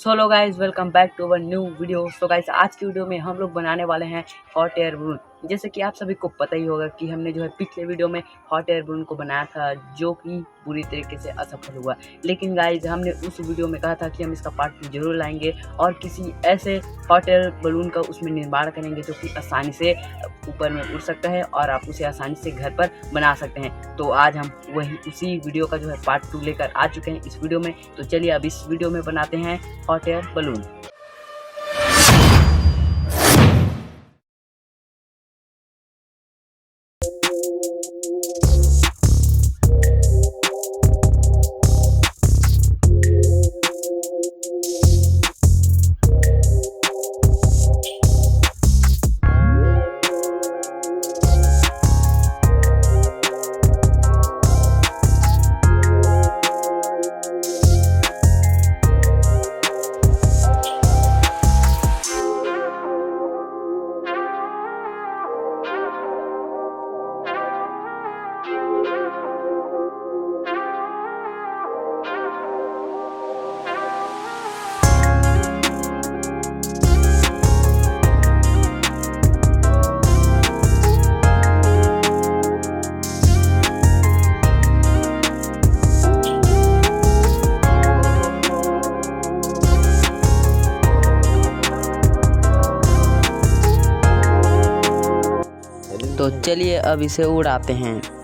So hello guys, welcome back to our new video. So guys, आज की video में हम लोग बनाने वाले हैं हॉट एयर बलून। जैसे कि आप सभी को पता ही होगा कि हमने जो है पिछले वीडियो में हॉट एयर बलून को बनाया था, जो कि बुरी तरीके से असफल हुआ। लेकिन गाइस, हमने उस वीडियो में कहा था कि हम इसका पार्ट 2 जरूर लाएंगे और किसी ऐसे हॉट एयर बलून का उसमें निर्माण करेंगे जो कि आसानी से ऊपर में उड़ सकता है और आप उसे आसानी से घर पर बना सकते हैं। तो आज हम वही उसी वीडियो का जो है पार्ट 2 लेकर आ चुके हैं इस वीडियो में। तो चलिए अब इस वीडियो में बनाते हैं हॉट एयर बलून। तो चलिए अब इसे उड़ाते हैं।